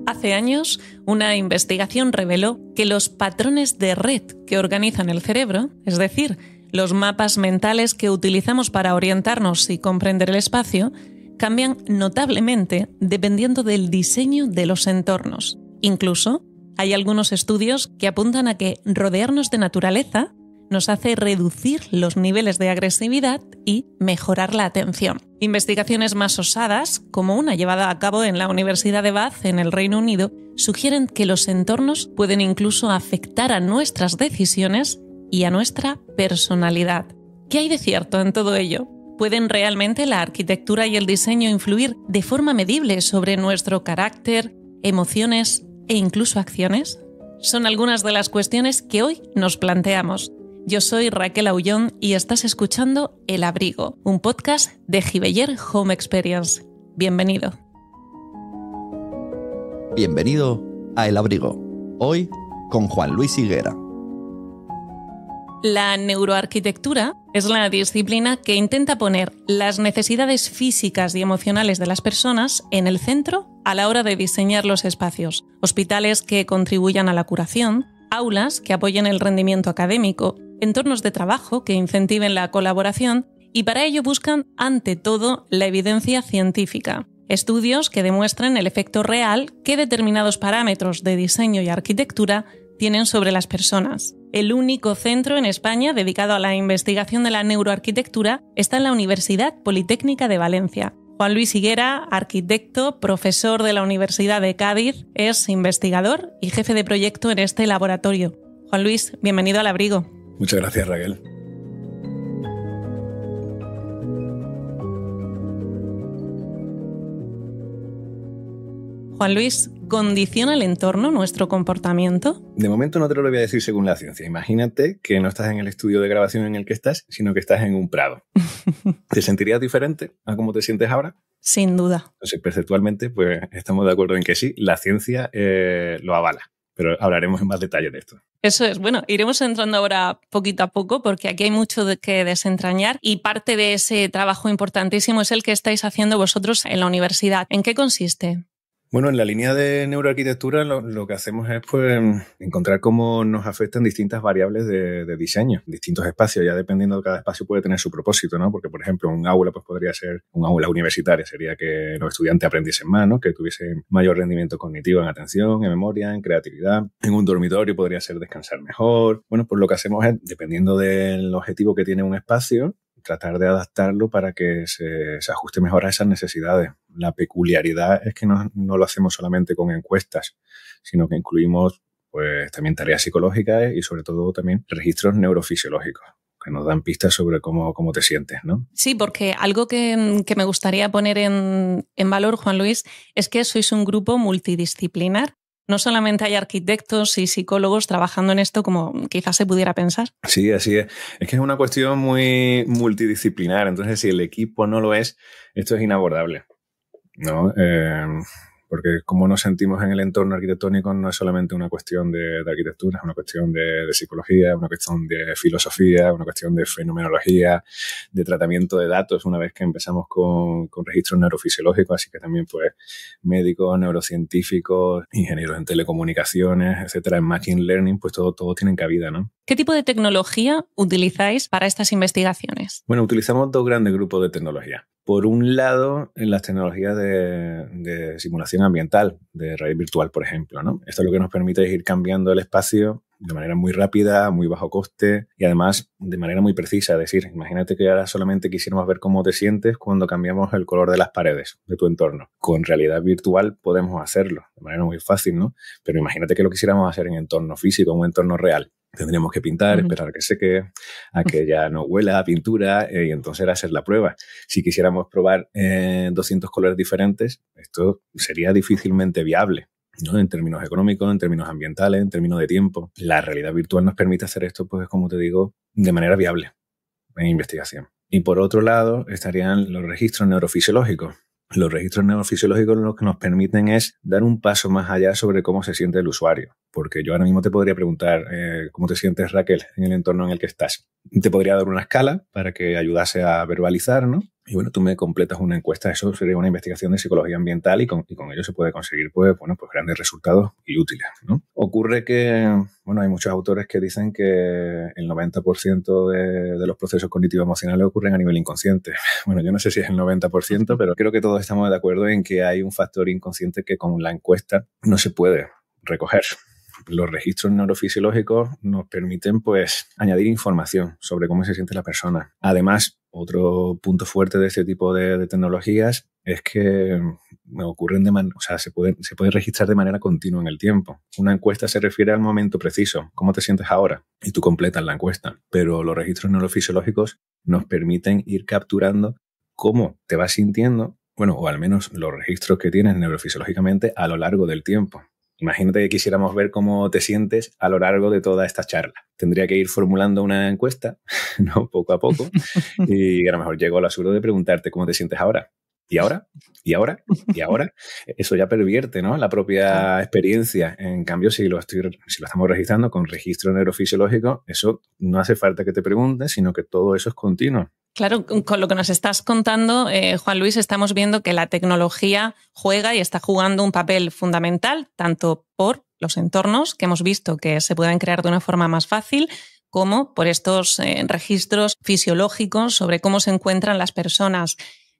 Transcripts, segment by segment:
Hace años, una investigación reveló que los patrones de red que organizan el cerebro, es decir, los mapas mentales que utilizamos para orientarnos y comprender el espacio, cambian notablemente dependiendo del diseño de los entornos. Incluso, hay algunos estudios que apuntan a que rodearnos de naturaleza nos hace reducir los niveles de agresividad y mejorar la atención. Investigaciones más osadas, como una llevada a cabo en la Universidad de Bath, en el Reino Unido, sugieren que los entornos pueden incluso afectar a nuestras decisiones y a nuestra personalidad. ¿Qué hay de cierto en todo ello? ¿Pueden realmente la arquitectura y el diseño influir de forma medible sobre nuestro carácter, emociones e incluso acciones? Son algunas de las cuestiones que hoy nos planteamos. Yo soy Raquel Aullón y estás escuchando El Abrigo, un podcast de Giveyer Home Experience. Bienvenido. Bienvenido a El Abrigo. Hoy con Juan Luis Higuera. La neuroarquitectura es la disciplina que intenta poner las necesidades físicas y emocionales de las personas en el centro a la hora de diseñar los espacios. Hospitales que contribuyan a la curación, aulas que apoyen el rendimiento académico, entornos de trabajo que incentiven la colaboración y para ello buscan, ante todo, la evidencia científica. Estudios que demuestran el efecto real que determinados parámetros de diseño y arquitectura tienen sobre las personas. El único centro en España dedicado a la investigación de la neuroarquitectura está en la Universidad Politécnica de Valencia. Juan Luis Higuera, arquitecto, profesor de la Universidad de Cádiz, es investigador y jefe de proyecto en este laboratorio. Juan Luis, bienvenido al Abrigo. Muchas gracias, Raquel. Juan Luis, ¿condiciona el entorno nuestro comportamiento? De momento no te lo voy a decir según la ciencia. Imagínate que no estás en el estudio de grabación en el que estás, sino que estás en un prado. ¿Te sentirías diferente a cómo te sientes ahora? Sin duda. Entonces, perceptualmente, pues estamos de acuerdo en que sí, la ciencia lo avala. Pero hablaremos en más detalle de esto. Eso es. Bueno, iremos entrando ahora poquito a poco porque aquí hay mucho que desentrañar y parte de ese trabajo importantísimo es el que estáis haciendo vosotros en la universidad. ¿En qué consiste? Bueno, en la línea de neuroarquitectura lo que hacemos es pues, encontrar cómo nos afectan distintas variables de diseño, distintos espacios. Ya dependiendo de cada espacio puede tener su propósito, ¿no? Porque, por ejemplo, un aula pues, podría ser un aula universitaria, sería que los estudiantes aprendiesen más, ¿no? Que tuviesen mayor rendimiento cognitivo en atención, en memoria, en creatividad. En un dormitorio podría ser descansar mejor. Bueno, pues lo que hacemos es, dependiendo del objetivo que tiene un espacio, tratar de adaptarlo para que se ajuste mejor a esas necesidades. La peculiaridad es que no lo hacemos solamente con encuestas, sino que incluimos pues, también tareas psicológicas y sobre todo también registros neurofisiológicos que nos dan pistas sobre cómo te sientes, ¿no? Sí, porque algo que me gustaría poner en valor, Juan Luis, es que sois un grupo multidisciplinar. No solamente hay arquitectos y psicólogos trabajando en esto como quizás se pudiera pensar. Sí, así es. Es que es una cuestión muy multidisciplinar. Entonces, si el equipo no lo es, esto es inabordable, ¿no? Porque cómo nos sentimos en el entorno arquitectónico no es solamente una cuestión de arquitectura, es una cuestión de psicología, una cuestión de filosofía, una cuestión de fenomenología, de tratamiento de datos, una vez que empezamos con registros neurofisiológicos, así que también pues médicos, neurocientíficos, ingenieros en telecomunicaciones, etcétera, en machine learning, pues todo tiene cabida, ¿no? ¿Qué tipo de tecnología utilizáis para estas investigaciones? Bueno, utilizamos dos grandes grupos de tecnología. Por un lado, en las tecnologías de simulación ambiental, de realidad virtual, por ejemplo, ¿no? Esto lo que nos permite es ir cambiando el espacio de manera muy rápida, muy bajo coste y además de manera muy precisa. Es decir, imagínate que ahora solamente quisiéramos ver cómo te sientes cuando cambiamos el color de las paredes de tu entorno. Con realidad virtual podemos hacerlo de manera muy fácil, ¿no? Pero imagínate que lo quisiéramos hacer en entorno físico, en un entorno real. Tendríamos que pintar, esperar a que seque, a que ya no huela a pintura y entonces era hacer la prueba. Si quisiéramos probar 200 colores diferentes, esto sería difícilmente viable, ¿no? En términos económicos, en términos ambientales, en términos de tiempo. La realidad virtual nos permite hacer esto, pues como te digo, de manera viable en investigación. Y por otro lado estarían los registros neurofisiológicos. Los registros neurofisiológicos lo que nos permiten es dar un paso más allá sobre cómo se siente el usuario. porque yo ahora mismo te podría preguntar cómo te sientes, Raquel, en el entorno en el que estás. Te podría dar una escala para que ayudase a verbalizar, ¿no? Y bueno, tú me completas una encuesta. Eso sería una investigación de psicología ambiental y con ello se puede conseguir pues grandes resultados y útiles, ¿no? Ocurre que, bueno, hay muchos autores que dicen que el 90% de los procesos cognitivos emocionales ocurren a nivel inconsciente. Bueno, yo no sé si es el 90%, pero creo que todos estamos de acuerdo en que hay un factor inconsciente que con la encuesta no se puede recoger. Los registros neurofisiológicos nos permiten pues añadir información sobre cómo se siente la persona. Además, otro punto fuerte de este tipo de tecnologías es que ocurren se puede registrar de manera continua en el tiempo. Una encuesta se refiere al momento preciso, cómo te sientes ahora, y tú completas la encuesta. Pero los registros neurofisiológicos nos permiten ir capturando cómo te vas sintiendo, bueno, o al menos los registros que tienes neurofisiológicamente a lo largo del tiempo. Imagínate que quisiéramos ver cómo te sientes a lo largo de toda esta charla. Tendría que ir formulando una encuesta, ¿no? Poco a poco. Y a lo mejor llego al absurdo de preguntarte cómo te sientes ahora. ¿Y ahora? ¿Y ahora? ¿Y ahora? Eso ya pervierte, ¿no? La propia experiencia. En cambio, si lo estamos registrando con registro neurofisiológico, eso no hace falta que te preguntes, sino que todo eso es continuo. Claro, con lo que nos estás contando, Juan Luis, estamos viendo que la tecnología juega y está jugando un papel fundamental, tanto por los entornos que hemos visto que se pueden crear de una forma más fácil, como por estos registros fisiológicos sobre cómo se encuentran las personas.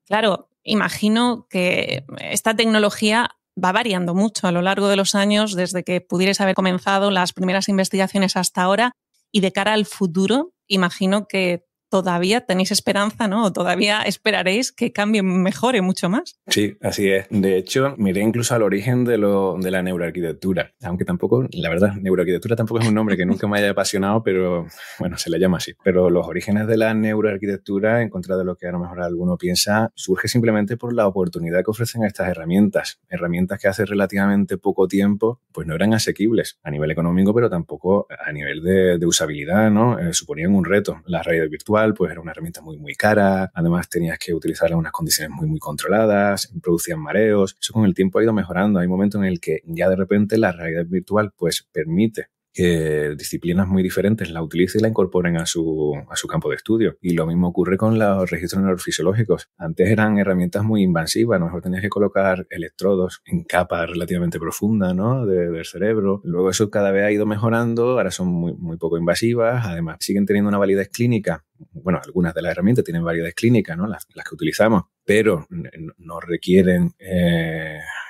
Claro, imagino que esta tecnología va variando mucho a lo largo de los años, desde que pudierais haber comenzado las primeras investigaciones hasta ahora, y de cara al futuro, imagino que todavía tenéis esperanza, ¿no? O todavía esperaréis que cambie, mejore mucho más. Sí, así es. De hecho, miré incluso al origen de la neuroarquitectura. Aunque tampoco, la verdad, neuroarquitectura tampoco es un nombre que nunca me haya apasionado, pero bueno, se le llama así. Pero los orígenes de la neuroarquitectura, en contra de lo que a lo mejor alguno piensa, surge simplemente por la oportunidad que ofrecen estas herramientas. Herramientas que hace relativamente poco tiempo, pues no eran asequibles a nivel económico, pero tampoco a nivel de usabilidad, ¿no? Suponían un reto. La realidad virtual pues era una herramienta muy, muy cara. Además, tenías que utilizarla en unas condiciones muy, muy controladas. Producían mareos. Eso con el tiempo ha ido mejorando. Hay momentos en el que ya de repente la realidad virtual pues permite que disciplinas muy diferentes la utilicen y la incorporen a su campo de estudio. Y lo mismo ocurre con los registros neurofisiológicos. Antes eran herramientas muy invasivas. A lo mejor tenías que colocar electrodos en capas relativamente profundas, ¿no? del cerebro. Luego eso cada vez ha ido mejorando. Ahora son muy, muy poco invasivas. Además, siguen teniendo una validez clínica. Bueno, algunas de las herramientas tienen validez clínica, ¿no? Las que utilizamos, pero no requieren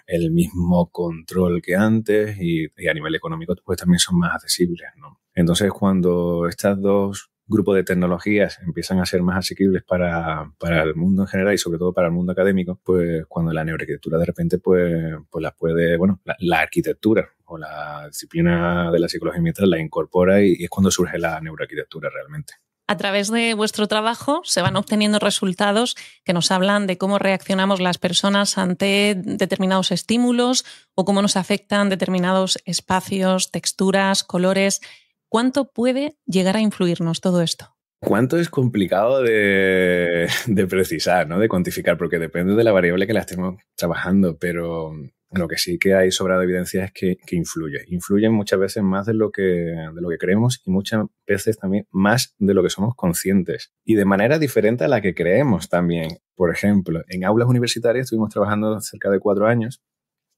el mismo control que antes y a nivel económico pues también son más accesibles, ¿no? Entonces, cuando estos dos grupos de tecnologías empiezan a ser más asequibles para el mundo en general y sobre todo para el mundo académico, pues cuando la neuroarquitectura de repente pues las puede, bueno, la arquitectura o la disciplina de la psicología ambiental la incorpora y es cuando surge la neuroarquitectura realmente. A través de vuestro trabajo se van obteniendo resultados que nos hablan de cómo reaccionamos las personas ante determinados estímulos o cómo nos afectan determinados espacios, texturas, colores. ¿Cuánto puede llegar a influirnos todo esto? ¿Cuánto es complicado de precisar, ¿no? De cuantificar? Porque depende de la variable que la estemos trabajando, pero lo que sí que hay sobrada evidencia es que influye. Influyen muchas veces más de lo que creemos y muchas veces también más de lo que somos conscientes. Y de manera diferente a la que creemos también. Por ejemplo, en aulas universitarias estuvimos trabajando cerca de 4 años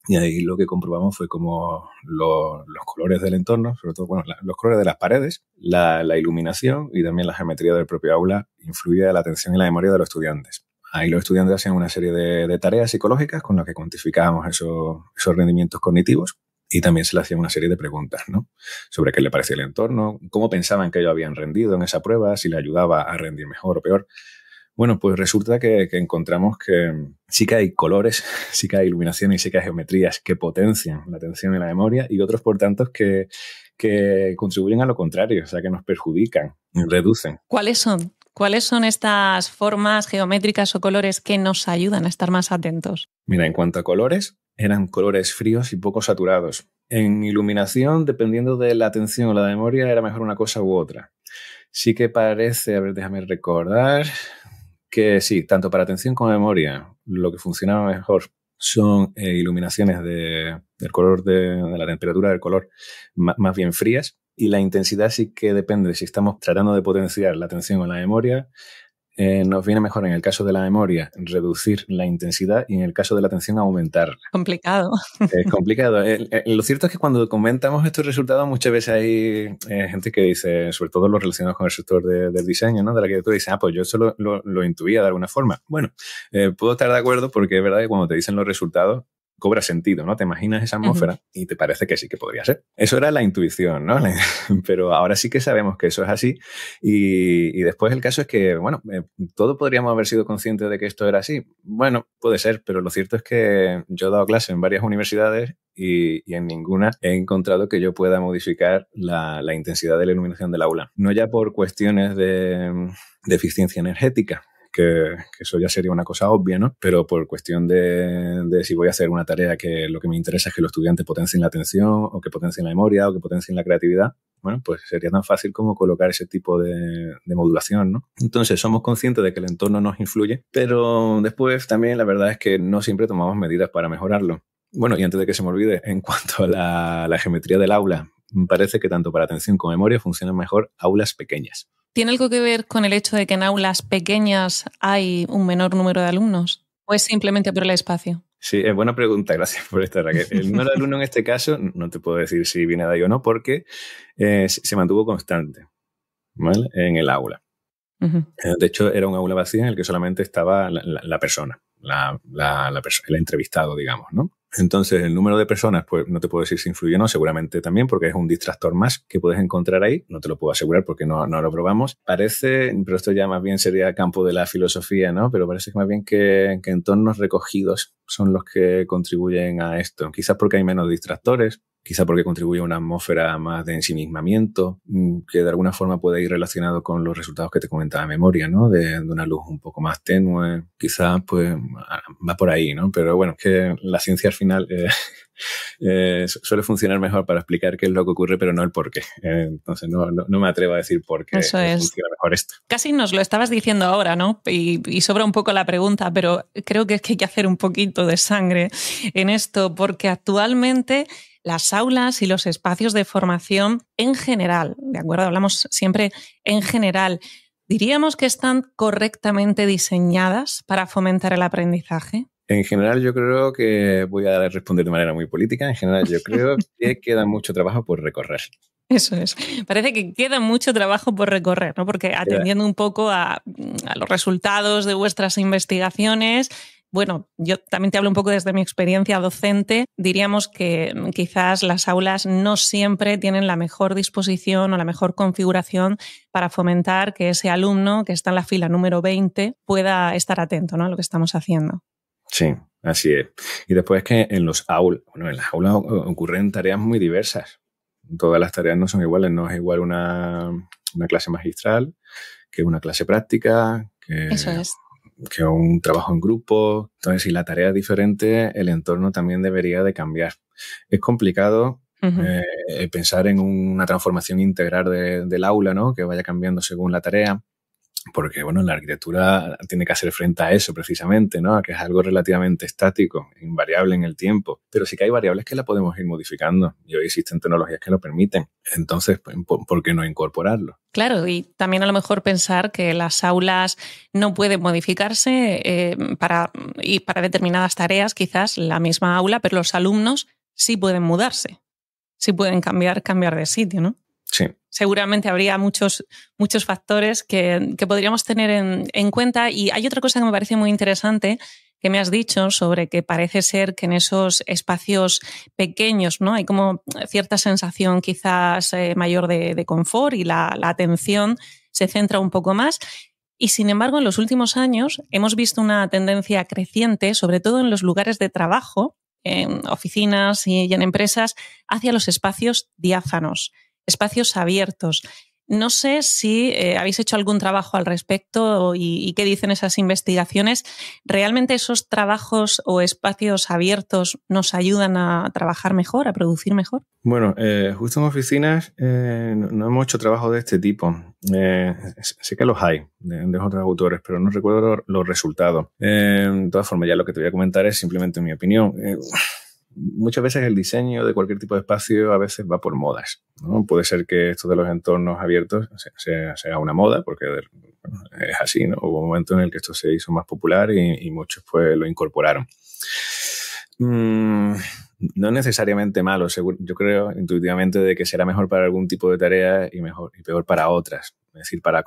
y ahí lo que comprobamos fue como los colores del entorno, sobre todo los colores de las paredes, la iluminación y también la geometría del propio aula influye en la atención y la memoria de los estudiantes. Ahí los estudiantes hacían una serie de tareas psicológicas con las que cuantificábamos esos rendimientos cognitivos y también se le hacía una serie de preguntas, ¿no? Sobre qué le parecía el entorno, cómo pensaban que ellos habían rendido en esa prueba, si le ayudaba a rendir mejor o peor. Bueno, pues resulta que encontramos que sí que hay colores, sí que hay iluminación y sí que hay geometrías que potencian la atención y la memoria y otros, por tanto, que contribuyen a lo contrario, o sea, que nos perjudican, reducen. ¿Cuáles son? ¿Cuáles son estas formas geométricas o colores que nos ayudan a estar más atentos? Mira, en cuanto a colores, eran colores fríos y poco saturados. En iluminación, dependiendo de la atención o la memoria, era mejor una cosa u otra. Sí que parece, a ver, déjame recordar, que sí, tanto para atención como memoria, lo que funcionaba mejor son iluminaciones del color de la temperatura del color más bien frías, y la intensidad sí que depende de si estamos tratando de potenciar la atención o la memoria. Nos viene mejor en el caso de la memoria reducir la intensidad y en el caso de la atención aumentarla. Complicado. Es complicado. Lo cierto es que cuando comentamos estos resultados muchas veces hay gente que dice, sobre todo los relacionados con el sector del diseño, ¿no? De la arquitectura, dice, pues yo eso lo intuía de alguna forma. Bueno, puedo estar de acuerdo porque es verdad que cuando te dicen los resultados cobra sentido, ¿no? Te imaginas esa atmósfera y te parece que sí que podría ser. Eso era la intuición, ¿no? Pero ahora sí que sabemos que eso es así y después el caso es que, bueno, todos podríamos haber sido conscientes de que esto era así. Bueno, puede ser, pero lo cierto es que yo he dado clase en varias universidades y en ninguna he encontrado que yo pueda modificar la intensidad de la iluminación del aula. No ya por cuestiones de eficiencia energética, que eso ya sería una cosa obvia, ¿no? Pero por cuestión de si voy a hacer una tarea que lo que me interesa es que los estudiantes potencien la atención o que potencien la memoria o que potencien la creatividad, bueno, pues sería tan fácil como colocar ese tipo de modulación, ¿no? Entonces somos conscientes de que el entorno nos influye, pero después también la verdad es que no siempre tomamos medidas para mejorarlo. Bueno, y antes de que se me olvide, en cuanto a la geometría del aula, me parece que tanto para atención como memoria funcionan mejor aulas pequeñas. ¿Tiene algo que ver con el hecho de que en aulas pequeñas hay un menor número de alumnos? ¿O es simplemente por el espacio? Sí, es buena pregunta, gracias por esta, Raquel. El número de alumnos en este caso, no te puedo decir si viene de ahí o no, porque se mantuvo constante, ¿vale? En el aula. Uh-huh. De hecho, era un aula vacía en el que solamente estaba la persona, el entrevistado, digamos, ¿no? Entonces, el número de personas, pues no te puedo decir si influye o no, seguramente también, porque es un distractor más que puedes encontrar ahí. No te lo puedo asegurar porque no lo probamos. Parece, pero esto ya más bien sería campo de la filosofía, ¿no? Pero parece que más bien que entornos recogidos son los que contribuyen a esto. Quizás porque hay menos distractores, quizás porque contribuye a una atmósfera más de ensimismamiento, que de alguna forma puede ir relacionado con los resultados que te comentaba de memoria, ¿no? De una luz un poco más tenue. Quizás, pues, va por ahí, ¿no? Pero bueno, es que la ciencia al final suele funcionar mejor para explicar qué es lo que ocurre, pero no el por qué. Entonces no me atrevo a decir por qué funciona mejor esto. Casi nos lo estabas diciendo ahora, ¿no? Y sobra un poco la pregunta, pero creo que es que hay que hacer un poquito de sangre en esto, porque actualmente las aulas y los espacios de formación en general, ¿de acuerdo? Hablamos siempre en general. ¿Diríamos que están correctamente diseñadas para fomentar el aprendizaje? En general yo creo que voy a responder de manera muy política. En general yo creo que queda mucho trabajo por recorrer. Eso es. Parece que queda mucho trabajo por recorrer, ¿no? Porque atendiendo un poco a los resultados de vuestras investigaciones, bueno, yo también te hablo un poco desde mi experiencia docente. Diríamos que quizás las aulas no siempre tienen la mejor disposición o la mejor configuración para fomentar que ese alumno que está en la fila número 20 pueda estar atento, ¿no? A lo que estamos haciendo. Sí, así es. Y después que en las aulas ocurren tareas muy diversas. Todas las tareas no son iguales. No es igual una clase magistral que una clase práctica, Eso es, que un trabajo en grupo. Entonces, si la tarea es diferente, el entorno también debería de cambiar. Es complicado pensar en una transformación integral del aula, ¿no? Que vaya cambiando según la tarea. Porque, bueno, la arquitectura tiene que hacer frente a eso precisamente, ¿no? A que es algo relativamente estático, invariable en el tiempo. Pero sí que hay variables que la podemos ir modificando y hoy existen tecnologías que lo permiten. Entonces, ¿por qué no incorporarlo? Claro, y también a lo mejor pensar que las aulas no pueden modificarse para determinadas tareas, quizás la misma aula, pero los alumnos sí pueden mudarse, sí pueden cambiar de sitio, ¿no? Sí. Seguramente habría muchos factores que podríamos tener en cuenta. Y hay otra cosa que me parece muy interesante que me has dicho sobre que parece ser que en esos espacios pequeños, ¿no? Hay como cierta sensación quizás mayor de confort y la atención se centra un poco más. Y sin embargo, en los últimos años hemos visto una tendencia creciente, sobre todo en los lugares de trabajo, en oficinas y en empresas, hacia los espacios diáfanos, espacios abiertos. No sé si habéis hecho algún trabajo al respecto y qué dicen esas investigaciones. ¿Realmente esos trabajos o espacios abiertos nos ayudan a trabajar mejor, a producir mejor? Bueno, justo en oficinas no hemos hecho trabajo de este tipo. Sé que los hay de otros autores, pero no recuerdo los resultados. De todas formas, ya lo que te voy a comentar es simplemente mi opinión. Muchas veces el diseño de cualquier tipo de espacio a veces va por modas, ¿no? Puede ser que esto de los entornos abiertos sea una moda, porque bueno, es así, ¿no? Hubo un momento en el que esto se hizo más popular y muchos pues lo incorporaron. No es necesariamente malo, yo creo intuitivamente de que será mejor para algún tipo de tarea y peor para otras. Es decir, para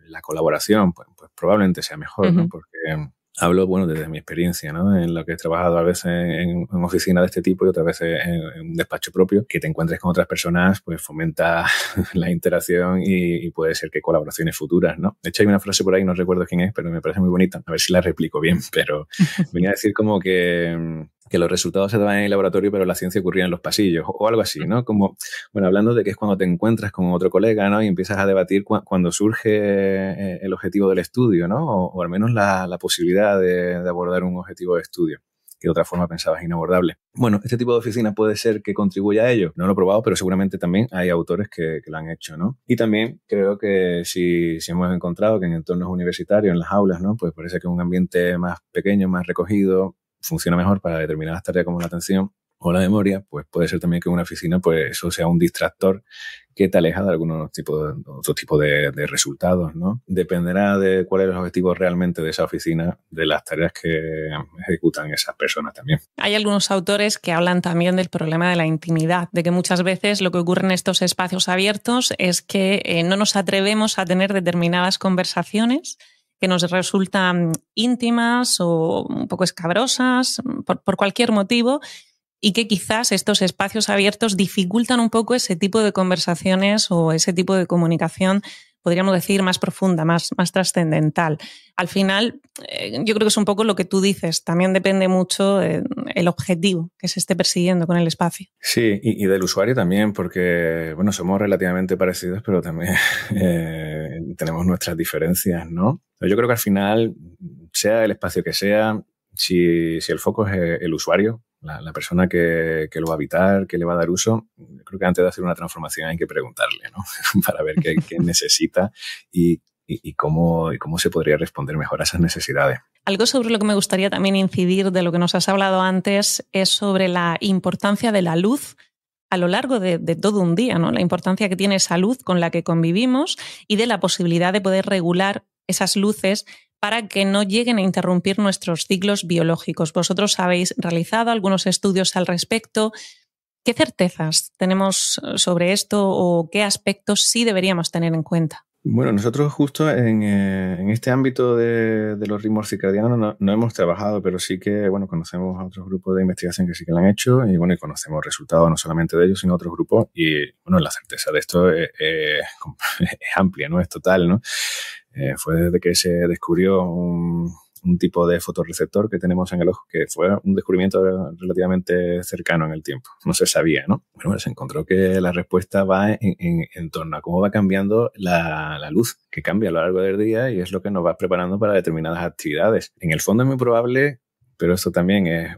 la colaboración, pues probablemente sea mejor, ¿no? Porque hablo, bueno, desde mi experiencia, ¿no? En lo que he trabajado a veces en oficina de este tipo y otras veces en un despacho propio, que te encuentres con otras personas, pues fomenta la interacción y puede ser que colaboraciones futuras, ¿no? De hecho, hay una frase por ahí, no recuerdo quién es, pero me parece muy bonita. A ver si la replico bien, pero venía a decir como que los resultados se daban en el laboratorio, pero la ciencia ocurría en los pasillos, o algo así, ¿no? Como, bueno, hablando de que es cuando te encuentras con otro colega, ¿no? Y empiezas a debatir cuando surge el objetivo del estudio, ¿no? O al menos la posibilidad de abordar un objetivo de estudio que de otra forma pensabas inabordable. Bueno, este tipo de oficina puede ser que contribuya a ello. No lo he probado, pero seguramente también hay autores que lo han hecho, ¿no? Y también creo que si hemos encontrado que en entornos universitarios, en las aulas, ¿no? Pues parece que un ambiente más pequeño, más recogido, funciona mejor para determinadas tareas como la atención o la memoria, pues puede ser también que en una oficina pues eso sea un distractor que te aleja de otro tipo de resultados, ¿no? Dependerá de cuál es el objetivo realmente de esa oficina, de las tareas que ejecutan esas personas también. Hay algunos autores que hablan también del problema de la intimidad, de que muchas veces lo que ocurre en estos espacios abiertos es que no nos atrevemos a tener determinadas conversaciones que nos resultan íntimas o un poco escabrosas por cualquier motivo, y que quizás estos espacios abiertos dificultan un poco ese tipo de conversaciones o ese tipo de comunicación, podríamos decir, más profunda, más trascendental. Al final, yo creo que es un poco lo que tú dices. También depende mucho el objetivo que se esté persiguiendo con el espacio. Sí, y del usuario también, porque, bueno, somos relativamente parecidos, pero también tenemos nuestras diferencias, ¿no? Yo creo que al final, sea el espacio que sea, si el foco es el usuario, la persona que lo va a habitar, que le va a dar uso, creo que antes de hacer una transformación hay que preguntarle, ¿no? Para ver qué necesita y cómo se podría responder mejor a esas necesidades. Algo sobre lo que me gustaría también incidir de lo que nos has hablado antes es sobre la importancia de la luz a lo largo de todo un día, ¿no? La importancia que tiene esa luz con la que convivimos y de la posibilidad de poder regular esas luces para que no lleguen a interrumpir nuestros ciclos biológicos. Vosotros habéis realizado algunos estudios al respecto. ¿Qué certezas tenemos sobre esto o qué aspectos sí deberíamos tener en cuenta? Bueno, nosotros justo en este ámbito de los ritmos circadianos no hemos trabajado, pero sí que, bueno, conocemos a otros grupos de investigación que sí que lo han hecho y, bueno, y conocemos resultados no solamente de ellos, sino de otros grupos y, bueno, la certeza de esto es amplia, ¿no? Es total, ¿no? Fue desde que se descubrió un tipo de fotorreceptor que tenemos en el ojo, que fue un descubrimiento relativamente cercano en el tiempo. No se sabía, ¿no? Bueno, se encontró que la respuesta va en torno a cómo va cambiando la luz, que cambia a lo largo del día y es lo que nos va preparando para determinadas actividades. En el fondo es muy probable, pero esto también es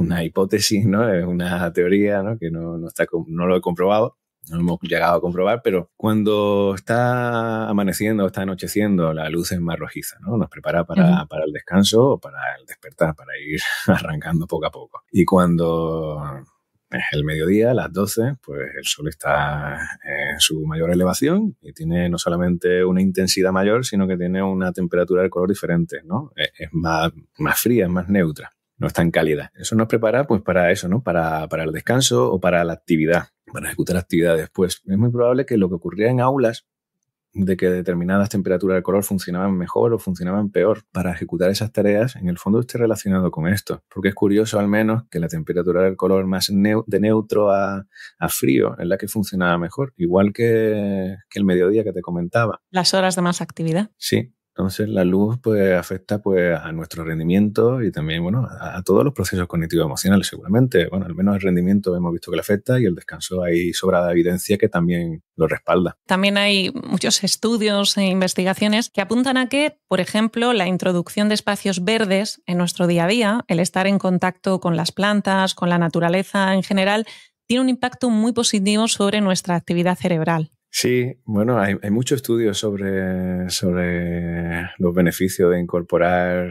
una hipótesis, ¿no? Es una teoría, ¿no? Que no lo he comprobado. No lo hemos llegado a comprobar, pero cuando está amaneciendo o está anocheciendo, la luz es más rojiza, ¿no? Nos prepara para el descanso o para el despertar, para ir arrancando poco a poco. Y cuando es el mediodía, a las 12, pues el sol está en su mayor elevación y tiene no solamente una intensidad mayor, sino que tiene una temperatura del color diferente, ¿no? Es más fría, es más neutra. No es tan cálida. Eso nos prepara pues para eso, ¿no? Para el descanso o para la actividad, para ejecutar actividades. Pues es muy probable que lo que ocurría en aulas, de que determinadas temperaturas del color funcionaban mejor o funcionaban peor para ejecutar esas tareas, en el fondo esté relacionado con esto. Porque es curioso al menos que la temperatura del color más de neutro a frío es la que funcionaba mejor, igual que el mediodía que te comentaba. Las horas de más actividad. Sí. Entonces la luz pues afecta pues a nuestro rendimiento y también, bueno, a todos los procesos cognitivos emocionales seguramente. Bueno, al menos el rendimiento hemos visto que le afecta y el descanso hay sobrada evidencia que también lo respalda. También hay muchos estudios e investigaciones que apuntan a que, por ejemplo, la introducción de espacios verdes en nuestro día a día, el estar en contacto con las plantas, con la naturaleza en general, tiene un impacto muy positivo sobre nuestra actividad cerebral. Sí, bueno, hay muchos estudios sobre los beneficios de incorporar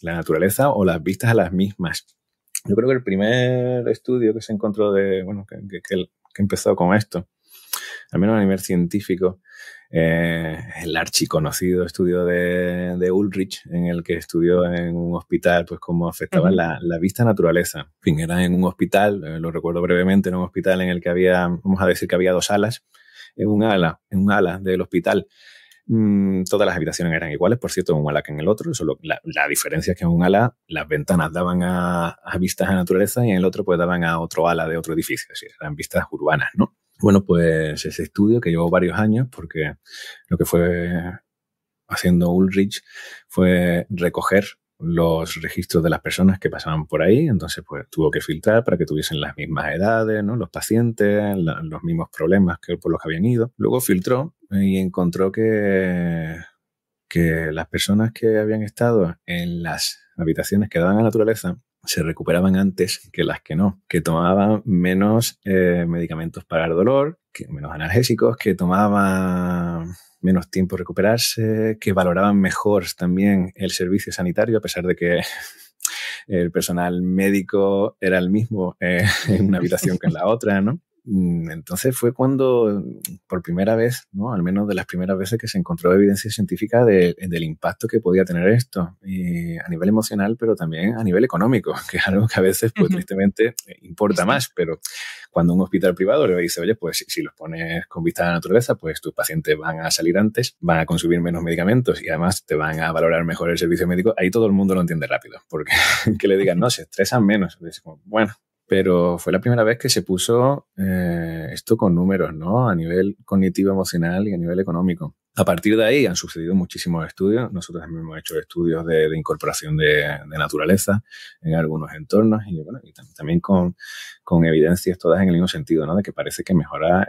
la naturaleza o las vistas a las mismas. Yo creo que el primer estudio que se encontró que empezó con esto, al menos a nivel científico, el archiconocido estudio de Ulrich, en el que estudió en un hospital pues cómo afectaba la vista a naturaleza. En fin, era en un hospital, lo recuerdo brevemente, era un hospital en el que había, vamos a decir que había 2 alas. En un ala del hospital todas las habitaciones eran iguales, por cierto, en un ala que en el otro. Solo la diferencia es que en un ala las ventanas daban a vistas a naturaleza y en el otro pues daban a otro ala de otro edificio, es decir, eran vistas urbanas, ¿no? Bueno, pues ese estudio que llevó varios años, porque lo que fue haciendo Ulrich fue recoger los registros de las personas que pasaban por ahí, entonces pues tuvo que filtrar para que tuviesen las mismas edades, ¿no? Los pacientes, los mismos problemas por los que habían ido. Luego filtró y encontró que las personas que habían estado en las habitaciones que daban a naturaleza se recuperaban antes que las que no, que tomaban menos medicamentos para el dolor, menos analgésicos, que tomaban menos tiempo recuperarse, que valoraban mejor también el servicio sanitario, a pesar de que el personal médico era el mismo en una habitación que en la otra, ¿no? Entonces fue cuando, por primera vez, ¿no? Al menos de las primeras veces que se encontró evidencia científica del impacto que podía tener esto, y a nivel emocional, pero también a nivel económico, que es algo que a veces, pues tristemente, importa más, pero cuando un hospital privado le dice, oye, pues si los pones con vista a la naturaleza, pues tus pacientes van a salir antes, van a consumir menos medicamentos y además te van a valorar mejor el servicio médico, ahí todo el mundo lo entiende rápido, porque que le digan, no, se estresan menos, bueno. Pero fue la primera vez que se puso esto con números, ¿no? A nivel cognitivo, emocional y a nivel económico. A partir de ahí han sucedido muchísimos estudios. Nosotros también hemos hecho estudios de incorporación de naturaleza en algunos entornos y, bueno, y también con evidencias todas en el mismo sentido, ¿no? De que parece que mejora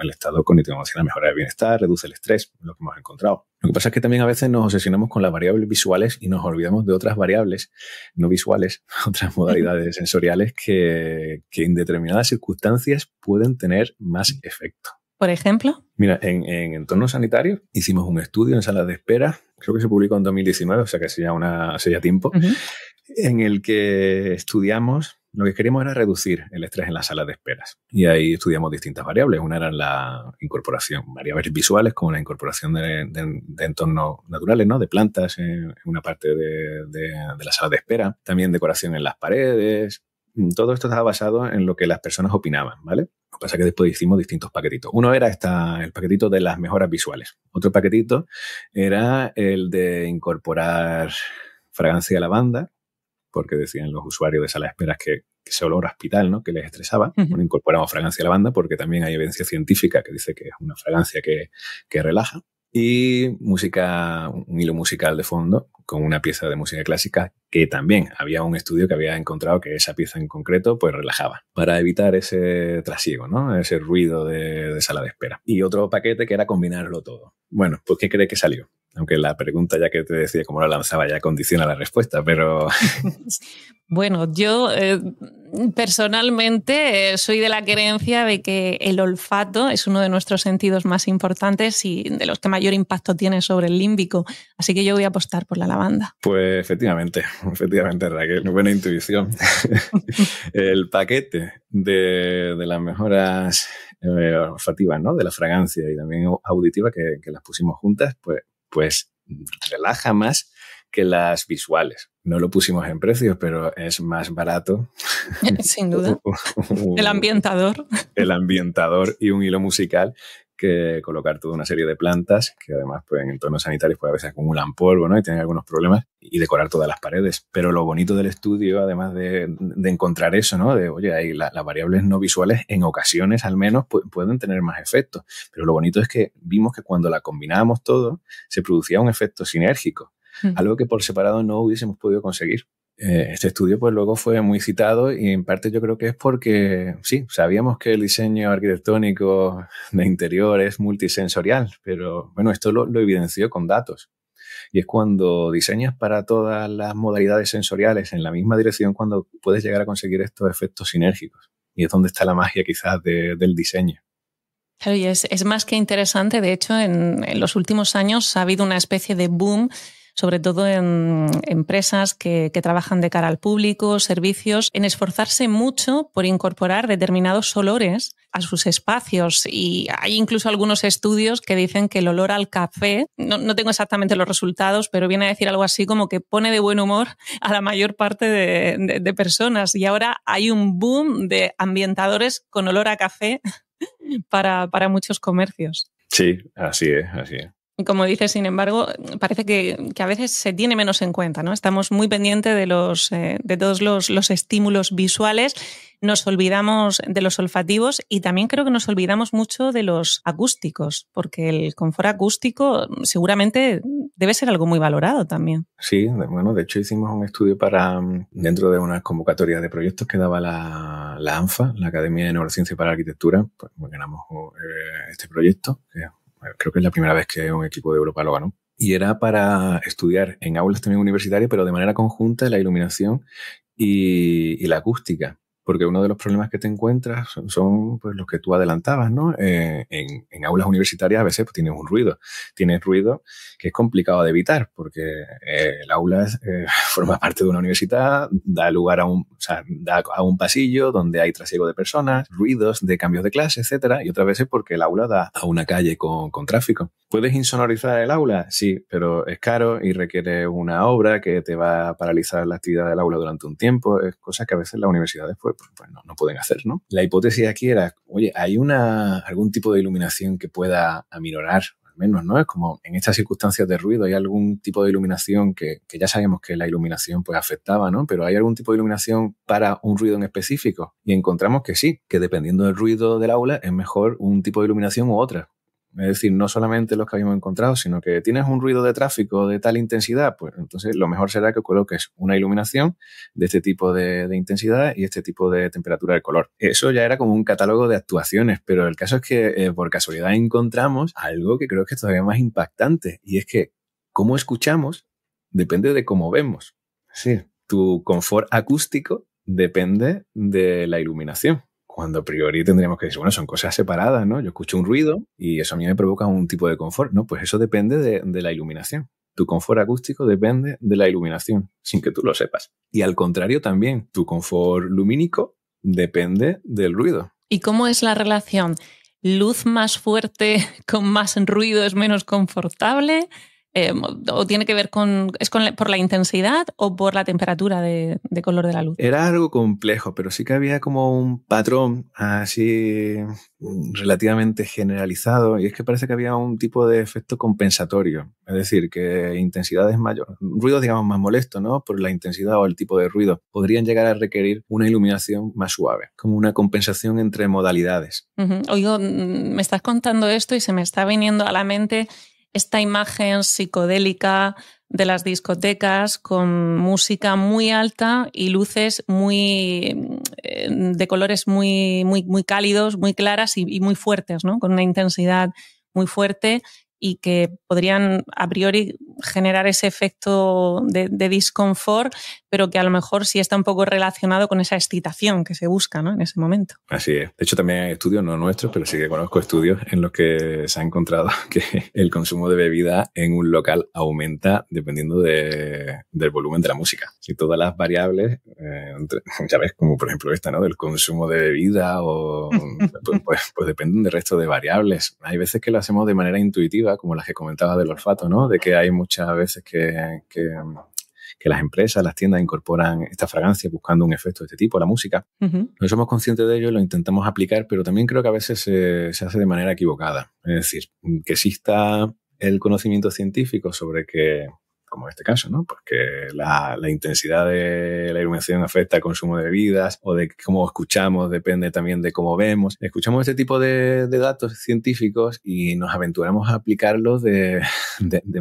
el estado cognitivo emocional, mejora el bienestar, reduce el estrés, lo que hemos encontrado. Lo que pasa es que también a veces nos obsesionamos con las variables visuales y nos olvidamos de otras variables no visuales, otras modalidades sensoriales que en determinadas circunstancias pueden tener más efecto. ¿Por ejemplo? Mira, en entornos sanitarios hicimos un estudio en salas de espera, creo que se publicó en 2019, o sea que hace ya tiempo, en el que estudiamos. Lo que queríamos era reducir el estrés en las salas de esperas. Y ahí estudiamos distintas variables. Una era la incorporación, variables visuales, como la incorporación de entornos naturales, ¿no? De plantas en una parte de la sala de espera. También decoración en las paredes. Todo esto estaba basado en lo que las personas opinaban, ¿vale? Lo que pasa es que después hicimos distintos paquetitos. Uno era el paquetito de las mejoras visuales. Otro paquetito era el de incorporar fragancia de lavanda, porque decían los usuarios de salas de esperas que ese olor a hospital, ¿no? Que les estresaba. Bueno, incorporamos fragancia de lavanda porque también hay evidencia científica que dice que es una fragancia que relaja. Y música, un hilo musical de fondo con una pieza de música clásica que también había un estudio que había encontrado que esa pieza en concreto pues relajaba para evitar ese trasiego, ¿no? Ese ruido de sala de espera. Y otro paquete que era combinarlo todo. Bueno, pues ¿qué cree que salió? Aunque la pregunta ya que te decía cómo la lanzaba ya condiciona la respuesta, pero... Bueno, yo personalmente soy de la creencia de que el olfato es uno de nuestros sentidos más importantes y de los que mayor impacto tiene sobre el límbico. Así que yo voy a apostar por la lavanda. Pues efectivamente, Raquel, buena intuición. El paquete de las mejoras olfativas, ¿no? De la fragancia y también auditiva que las pusimos juntas, pues relaja más que las visuales. No lo pusimos en precios, pero es más barato. Sin duda. El ambientador. El ambientador y un hilo musical que colocar toda una serie de plantas que además pues, en entornos sanitarios pues, a veces acumulan polvo, ¿no? Y tienen algunos problemas, y decorar todas las paredes. Pero lo bonito del estudio, además de encontrar eso, ¿no? De, oye, ahí las variables no visuales en ocasiones al menos pueden tener más efectos. Pero lo bonito es que vimos que cuando la combinábamos todo, se producía un efecto sinérgico. Algo que por separado no hubiésemos podido conseguir. Este estudio pues luego fue muy citado y en parte yo creo que es porque sí, sabíamos que el diseño arquitectónico de interior es multisensorial, pero bueno, esto lo evidenció con datos. Y es cuando diseñas para todas las modalidades sensoriales en la misma dirección cuando puedes llegar a conseguir estos efectos sinérgicos. Y es donde está la magia quizás del diseño. Claro, y es más que interesante. De hecho, en los últimos años ha habido una especie de boom, sobre todo en empresas que trabajan de cara al público, servicios, en esforzarse mucho por incorporar determinados olores a sus espacios. Y hay incluso algunos estudios que dicen que el olor al café, no tengo exactamente los resultados, pero viene a decir algo así como que pone de buen humor a la mayor parte de personas. Y ahora hay un boom de ambientadores con olor a café para muchos comercios. Sí, así es, así es. Y como dices, sin embargo, parece que a veces se tiene menos en cuenta, ¿no? Estamos muy pendientes de todos los estímulos visuales, nos olvidamos de los olfativos y también creo que nos olvidamos mucho de los acústicos, porque el confort acústico seguramente debe ser algo muy valorado también. Sí, bueno, de hecho hicimos un estudio dentro de unas convocatorias de proyectos que daba la ANFA, la Academia de Neurociencia para la Arquitectura, pues ganamos este proyecto, que creo que es la primera vez que un equipo de Europa lo ganó. Y era para estudiar en aulas también universitarias, pero de manera conjunta la iluminación y la acústica. Porque uno de los problemas que te encuentras son pues, los que tú adelantabas, ¿no? En aulas universitarias a veces pues, tienes un ruido. Tienes ruido que es complicado de evitar porque el aula forma parte de una universidad, da lugar a un pasillo donde hay trasiego de personas, ruidos de cambios de clase, etcétera. Y otras veces porque el aula da a una calle con tráfico. ¿Puedes insonorizar el aula? Sí, pero es caro y requiere una obra que te va a paralizar la actividad del aula durante un tiempo. Es cosa que a veces las universidades pues no pueden hacer, ¿no? La hipótesis aquí era, oye, ¿hay algún tipo de iluminación que pueda aminorar, al menos, ¿no? Es como en estas circunstancias de ruido, ¿hay algún tipo de iluminación que ya sabemos que la iluminación pues afectaba, ¿no? Pero ¿hay algún tipo de iluminación para un ruido en específico? Y encontramos que sí, que dependiendo del ruido del aula es mejor un tipo de iluminación u otra. Es decir, no solamente los que habíamos encontrado, sino que tienes un ruido de tráfico de tal intensidad, pues entonces lo mejor será que coloques una iluminación de este tipo de intensidad y este tipo de temperatura del color. Eso ya era como un catálogo de actuaciones, pero el caso es que por casualidad encontramos algo que creo que es todavía más impactante, y es que cómo escuchamos depende de cómo vemos. Sí, tu confort acústico depende de la iluminación. Cuando a priori tendríamos que decir, bueno, son cosas separadas, ¿no? Yo escucho un ruido y eso a mí me provoca un tipo de confort, ¿no? Pues eso depende de la iluminación. Tu confort acústico depende de la iluminación, sin que tú lo sepas. Y al contrario también, tu confort lumínico depende del ruido. ¿Y cómo es la relación? ¿Luz más fuerte con más ruido es menos confortable? ¿O tiene que ver por la intensidad o por la temperatura de color de la luz? Era algo complejo, pero sí que había como un patrón así relativamente generalizado, y es que parece que había un tipo de efecto compensatorio. Es decir, que intensidades mayores, ruidos digamos más molestos, ¿no? Por la intensidad o el tipo de ruido, podrían llegar a requerir una iluminación más suave, como una compensación entre modalidades. Oigo, me estás contando esto y se me está viniendo a la mente esta imagen psicodélica de las discotecas con música muy alta y luces de colores muy, muy, muy cálidos, muy claras y muy fuertes, ¿no? Con una intensidad muy fuerte y que podrían a priori generar ese efecto de disconfort, pero que a lo mejor sí está un poco relacionado con esa excitación que se busca, ¿no? En ese momento. Así es. De hecho, también hay estudios, no nuestros, pero sí que conozco estudios en los que se ha encontrado que el consumo de bebida en un local aumenta dependiendo del volumen de la música. Si todas las variables, ya ves, como por ejemplo esta, ¿no? Del consumo de bebida pues dependen del resto de variables. Hay veces que lo hacemos de manera intuitiva, como las que comentaba del olfato, ¿no? De que hay muchas veces que que las empresas, las tiendas incorporan esta fragancia buscando un efecto de este tipo, la música. No somos conscientes de ello y lo intentamos aplicar, pero también creo que a veces se hace de manera equivocada. Es decir, que exista el conocimiento científico sobre que, como en este caso, ¿no? Porque la intensidad de la iluminación afecta al consumo de bebidas o de cómo escuchamos, depende también de cómo vemos. Escuchamos este tipo de datos científicos y nos aventuramos a aplicarlos de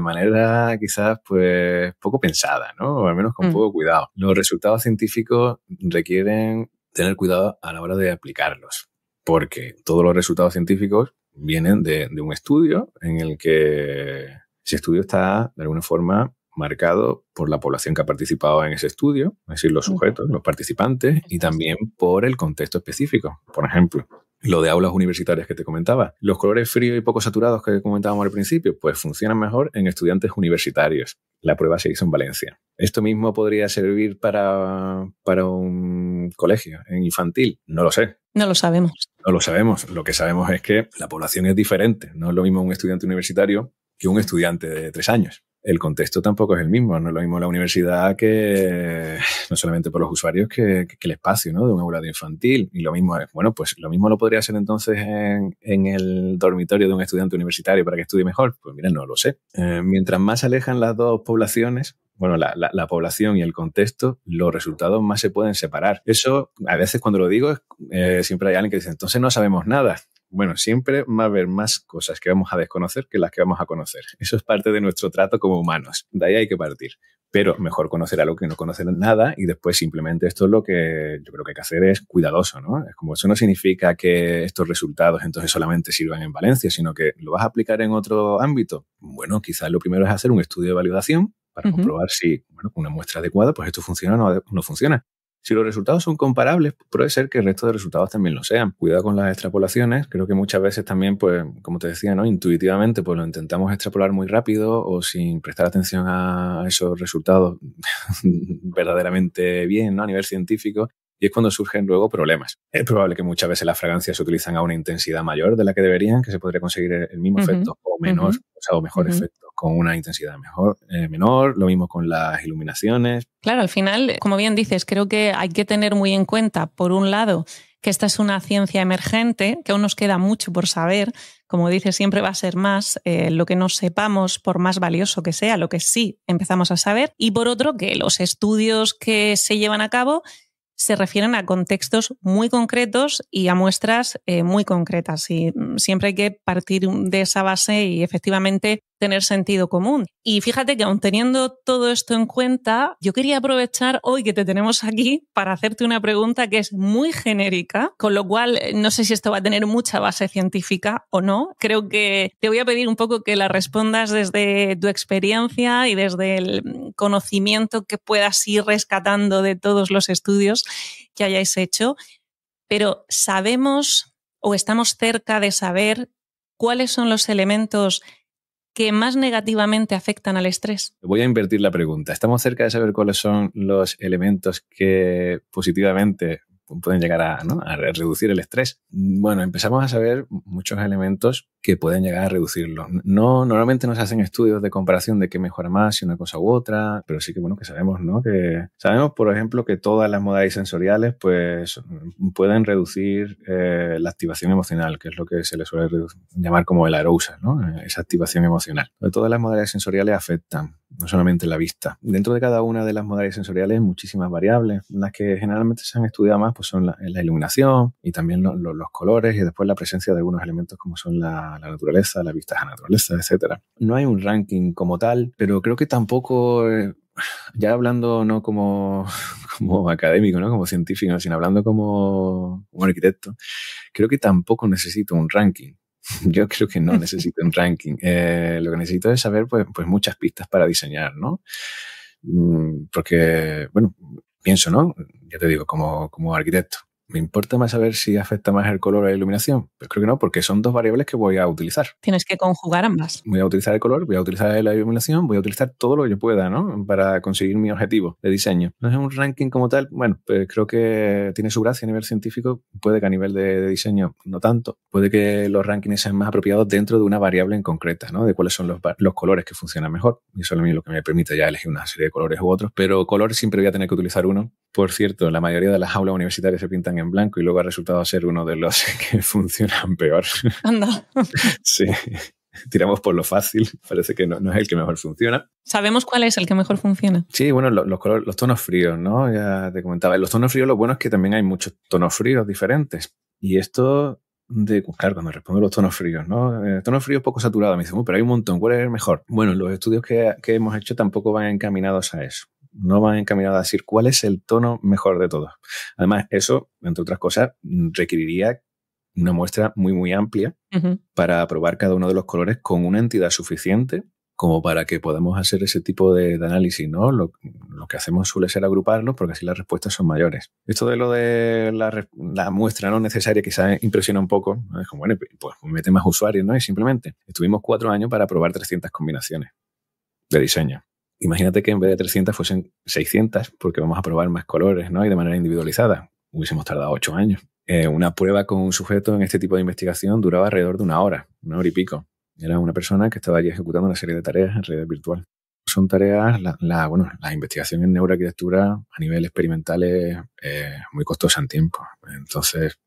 manera quizás pues poco pensada, ¿no? O al menos con poco cuidado. Los resultados científicos requieren tener cuidado a la hora de aplicarlos, porque todos los resultados científicos vienen de un estudio en el que ese estudio está de alguna forma marcado por la población que ha participado en ese estudio, es decir, los sujetos, los participantes, y también por el contexto específico. Por ejemplo, lo de aulas universitarias que te comentaba. Los colores fríos y poco saturados que comentábamos al principio, pues funcionan mejor en estudiantes universitarios. La prueba se hizo en Valencia. Esto mismo podría servir para un colegio en infantil. No lo sé. No lo sabemos. No lo sabemos. Lo que sabemos es que la población es diferente. No es lo mismo un estudiante universitario que un estudiante de 3 años. El contexto tampoco es el mismo. No es lo mismo la universidad que, no solamente por los usuarios, que el espacio, ¿no? De un aula de infantil. Y lo mismo es, bueno, pues lo mismo lo podría hacer entonces en el dormitorio de un estudiante universitario para que estudie mejor. Pues mira, no lo sé. Mientras más se alejan las dos poblaciones, bueno, la población y el contexto, los resultados más se pueden separar. Eso, a veces cuando lo digo, siempre hay alguien que dice, entonces no sabemos nada. Bueno, siempre va a haber más cosas que vamos a desconocer que las que vamos a conocer. Eso es parte de nuestro trato como humanos. De ahí hay que partir. Pero mejor conocer algo que no conocer nada y después simplemente esto es lo que yo creo que hay que hacer es cuidadoso, ¿no? Es como eso no significa que estos resultados entonces solamente sirvan en Valencia, sino que lo vas a aplicar en otro ámbito. Bueno, quizás lo primero es hacer un estudio de validación para comprobar si, bueno, una muestra adecuada, pues esto funciona o no funciona. Si los resultados son comparables, puede ser que el resto de resultados también lo sean. Cuidado con las extrapolaciones. Creo que muchas veces también, pues, como te decía, ¿no? Intuitivamente, pues lo intentamos extrapolar muy rápido o sin prestar atención a esos resultados verdaderamente bien, ¿no? A nivel científico. Y es cuando surgen luego problemas. Es probable que muchas veces las fragancias se utilizan a una intensidad mayor de la que deberían, que se podría conseguir el mismo efecto o menor, o mejor efecto con una intensidad menor. Lo mismo con las iluminaciones. Claro, al final, como bien dices, creo que hay que tener muy en cuenta, por un lado, que esta es una ciencia emergente, que aún nos queda mucho por saber. Como dices, siempre va a ser más lo que no sepamos, por más valioso que sea, lo que sí empezamos a saber. Y por otro, que los estudios que se llevan a cabo se refieren a contextos muy concretos y a muestras muy concretas. Y siempre hay que partir de esa base y efectivamente tener sentido común. Y fíjate que aun teniendo todo esto en cuenta, yo quería aprovechar hoy que te tenemos aquí para hacerte una pregunta que es muy genérica, con lo cual no sé si esto va a tener mucha base científica o no. Creo que te voy a pedir un poco que la respondas desde tu experiencia y desde el conocimiento que puedas ir rescatando de todos los estudios que hayáis hecho. Pero ¿sabemos o estamos cerca de saber cuáles son los elementos que más negativamente afectan al estrés? Voy a invertir la pregunta. ¿Estamos cerca de saber cuáles son los elementos que positivamente pueden llegar a reducir el estrés? Bueno, empezamos a saber muchos elementos que pueden llegar a reducirlo. Normalmente no se hacen estudios de comparación de qué mejora más, si una cosa u otra, pero sí que bueno que sabemos, ¿no? Que sabemos, por ejemplo, que todas las modalidades sensoriales pues pueden reducir la activación emocional, que es lo que se le suele llamar como el arousal, ¿no? Esa activación emocional. Pero todas las modalidades sensoriales afectan, no solamente la vista. Dentro de cada una de las modalidades sensoriales hay muchísimas variables. Las que generalmente se han estudiado más pues son la iluminación y también los colores y después la presencia de algunos elementos como son la naturaleza, la vista a la naturaleza, etc. No hay un ranking como tal, pero creo que tampoco, ya hablando no como académico, ¿no? Como científico, sino hablando como arquitecto, creo que tampoco necesito un ranking. Yo creo que no necesito un ranking. Lo que necesito es saber pues muchas pistas para diseñar, ¿no? Porque, bueno, pienso, ¿no? Ya te digo, como arquitecto. ¿Me importa más saber si afecta más el color o la iluminación? Pues creo que no, porque son dos variables que voy a utilizar. Tienes que conjugar ambas. Voy a utilizar el color, voy a utilizar la iluminación, voy a utilizar todo lo que yo pueda, ¿no? Para conseguir mi objetivo de diseño. No es un ranking como tal, bueno, pues creo que tiene su gracia a nivel científico, puede que a nivel de diseño no tanto, puede que los rankings sean más apropiados dentro de una variable en concreta, ¿no? De cuáles son los colores que funcionan mejor. Y eso es lo que me permite ya elegir una serie de colores u otros, pero color siempre voy a tener que utilizar uno. Por cierto, la mayoría de las aulas universitarias se pintan en blanco y luego ha resultado ser uno de los que funcionan peor. Anda. Sí, tiramos por lo fácil, parece que no es el que mejor funciona. ¿Sabemos cuál es el que mejor funciona? Sí, bueno, los colores, los tonos fríos, ¿no? Ya te comentaba. Los tonos fríos, lo bueno es que también hay muchos tonos fríos diferentes. Y esto, claro, cuando respondo los tonos fríos, ¿no? Tonos fríos poco saturados, me dicen, pero hay un montón, ¿cuál es el mejor? Bueno, los estudios que hemos hecho tampoco van encaminados a eso. No van encaminados a decir cuál es el tono mejor de todos. Además, eso, entre otras cosas, requeriría una muestra muy, muy amplia para probar cada uno de los colores con una entidad suficiente como para que podamos hacer ese tipo de análisis, ¿no? Lo que hacemos suele ser agruparlos porque así las respuestas son mayores. Esto de lo de la muestra no necesaria quizás impresiona un poco, ¿no? Es como, bueno, pues mete más usuarios, ¿no? Y simplemente estuvimos 4 años para probar 300 combinaciones de diseño. Imagínate que en vez de 300 fuesen 600 porque vamos a probar más colores, ¿no? Y de manera individualizada. Hubiésemos tardado 8 años. Una prueba con un sujeto en este tipo de investigación duraba alrededor de 1 hora y pico. Era una persona que estaba allí ejecutando una serie de tareas en realidad virtual. Son tareas, la investigación en neuroarquitectura a nivel experimental es muy costosa en tiempo. Entonces,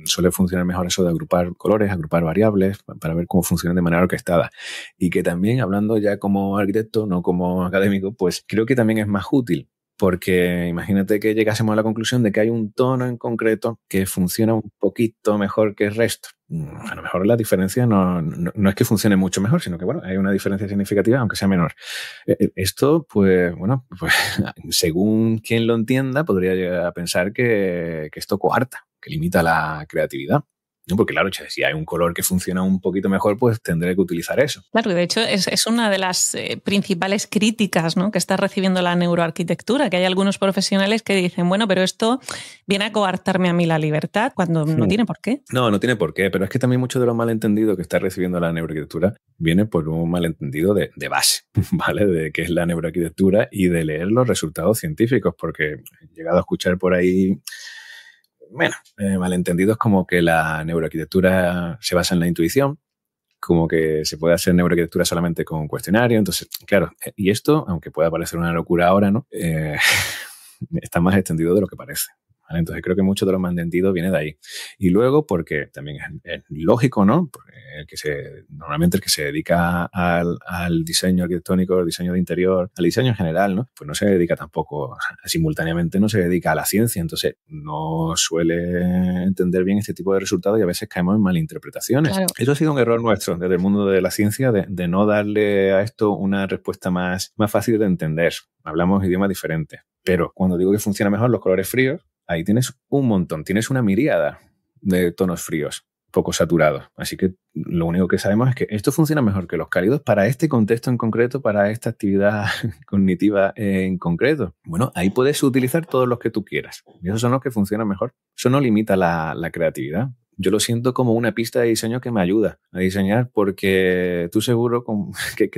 suele funcionar mejor eso de agrupar colores, agrupar variables para ver cómo funcionan de manera orquestada. Y que también, hablando ya como arquitecto, no como académico, pues creo que también es más útil. Porque imagínate que llegásemos a la conclusión de que hay un tono en concreto que funciona un poquito mejor que el resto. A lo mejor la diferencia no es que funcione mucho mejor, sino que bueno, hay una diferencia significativa, aunque sea menor. Esto, pues según quien lo entienda, podría llegar a pensar que esto coarta, que limita la creatividad. ¿No? Porque claro, si hay un color que funciona un poquito mejor, pues tendré que utilizar eso. Claro, de hecho es una de las principales críticas, ¿no?, que está recibiendo la neuroarquitectura, que hay algunos profesionales que dicen, bueno, pero esto viene a coartarme a mí la libertad, cuando no tiene por qué. No tiene por qué, pero es que también mucho de lo malentendido que está recibiendo la neuroarquitectura viene por un malentendido de base, ¿vale? De qué es la neuroarquitectura y de leer los resultados científicos, porque he llegado a escuchar por ahí malentendidos como que la neuroarquitectura se basa en la intuición, como que se puede hacer neuroarquitectura solamente con un cuestionario. Entonces, claro, y esto, aunque pueda parecer una locura ahora, ¿no? Está más extendido de lo que parece. ¿Vale? Entonces creo que mucho de lo malentendido viene de ahí. Y luego, porque también es lógico, ¿no? Porque normalmente el que se dedica al diseño arquitectónico, al diseño de interior, al diseño en general, ¿no? Pues no se dedica tampoco, simultáneamente no se dedica a la ciencia, entonces no suele entender bien este tipo de resultados y a veces caemos en malinterpretaciones. Claro. Eso ha sido un error nuestro desde el mundo de la ciencia, de no darle a esto una respuesta más fácil de entender. Hablamos idiomas diferentes. Pero cuando digo que funciona mejor los colores fríos, ahí tienes un montón, tienes una miríada de tonos fríos, poco saturados. Así que lo único que sabemos es que esto funciona mejor que los cálidos para este contexto en concreto, para esta actividad cognitiva en concreto. Bueno, ahí puedes utilizar todos los que tú quieras. Y esos son los que funcionan mejor. Eso no limita la creatividad. Yo lo siento como una pista de diseño que me ayuda a diseñar, porque tú seguro que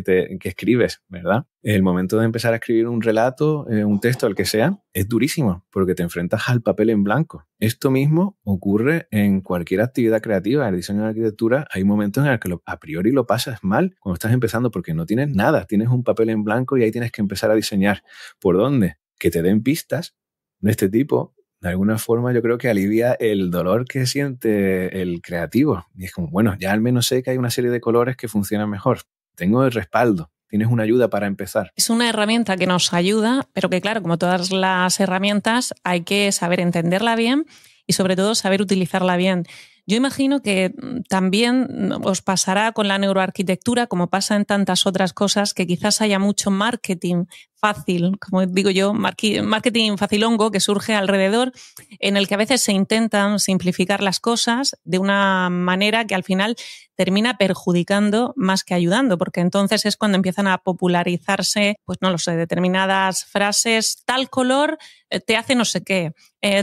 escribes, ¿verdad? El momento de empezar a escribir un relato, un texto, el que sea, es durísimo porque te enfrentas al papel en blanco. Esto mismo ocurre en cualquier actividad creativa. En el diseño de arquitectura hay momentos en el que a priori lo pasas mal cuando estás empezando porque no tienes nada, tienes un papel en blanco y ahí tienes que empezar a diseñar. ¿Por dónde? Que te den pistas de este tipo. De alguna forma yo creo que alivia el dolor que siente el creativo. Y es como, bueno, ya al menos sé que hay una serie de colores que funcionan mejor. Tengo el respaldo. Tienes una ayuda para empezar. Es una herramienta que nos ayuda, pero que claro, como todas las herramientas, hay que saber entenderla bien y sobre todo saber utilizarla bien. Yo imagino que también os pasará con la neuroarquitectura, como pasa en tantas otras cosas, que quizás haya mucho marketing fácil, como digo yo, marketing facilongo que surge alrededor, en el que a veces se intentan simplificar las cosas de una manera que al final termina perjudicando más que ayudando, porque entonces es cuando empiezan a popularizarse, pues no lo sé, determinadas frases, tal color te hace no sé qué,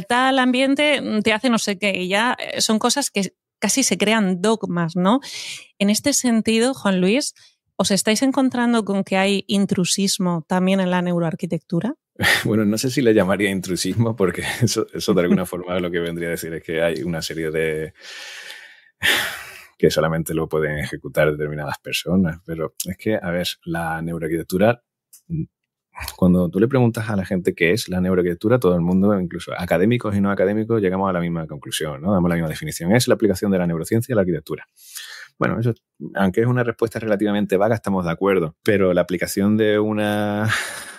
tal ambiente te hace no sé qué, y ya son cosas que casi se crean dogmas, ¿no? En este sentido, Juan Luis, ¿os estáis encontrando con que hay intrusismo también en la neuroarquitectura? Bueno, no sé si le llamaría intrusismo, porque eso de alguna forma lo que vendría a decir es que hay una serie de... que solamente lo pueden ejecutar determinadas personas. Pero es que, a ver, la neuroarquitectura, cuando tú le preguntas a la gente qué es la neuroarquitectura, todo el mundo, incluso académicos y no académicos, llegamos a la misma conclusión, ¿no? Damos la misma definición. Es la aplicación de la neurociencia a la arquitectura. Bueno, eso, aunque es una respuesta relativamente vaga, estamos de acuerdo. Pero la aplicación de una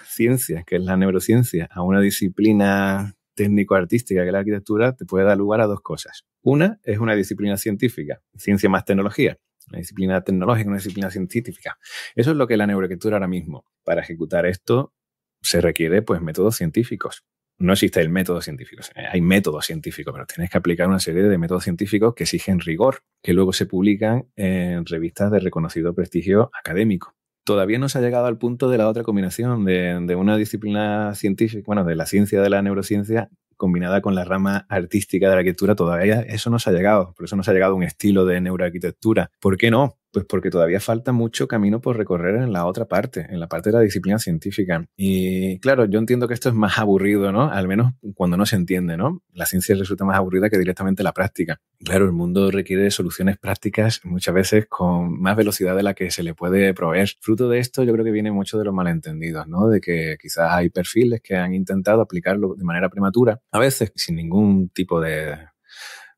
ciencia, que es la neurociencia, a una disciplina técnico-artística que es la arquitectura, te puede dar lugar a dos cosas. Una es una disciplina científica, ciencia más tecnología. Una disciplina tecnológica, una disciplina científica. Eso es lo que es la neuroarquitectura ahora mismo. Para ejecutar esto se requiere pues métodos científicos. No existe el método científico. Hay métodos científicos, pero tienes que aplicar una serie de métodos científicos que exigen rigor, que luego se publican en revistas de reconocido prestigio académico. Todavía no se ha llegado al punto de la otra combinación de una disciplina científica, bueno, de la ciencia de la neurociencia combinada con la rama artística de la arquitectura. Todavía eso no se ha llegado. Por eso no se ha llegado a un estilo de neuroarquitectura. ¿Por qué no? Pues porque todavía falta mucho camino por recorrer en la otra parte, en la parte de la disciplina científica. Y claro, yo entiendo que esto es más aburrido, ¿no? Al menos cuando no se entiende, ¿no? La ciencia resulta más aburrida que directamente la práctica. Claro, el mundo requiere soluciones prácticas muchas veces con más velocidad de la que se le puede proveer. Fruto de esto yo creo que viene mucho de los malentendidos, ¿no? De que quizás hay perfiles que han intentado aplicarlo de manera prematura, a veces sin ningún tipo de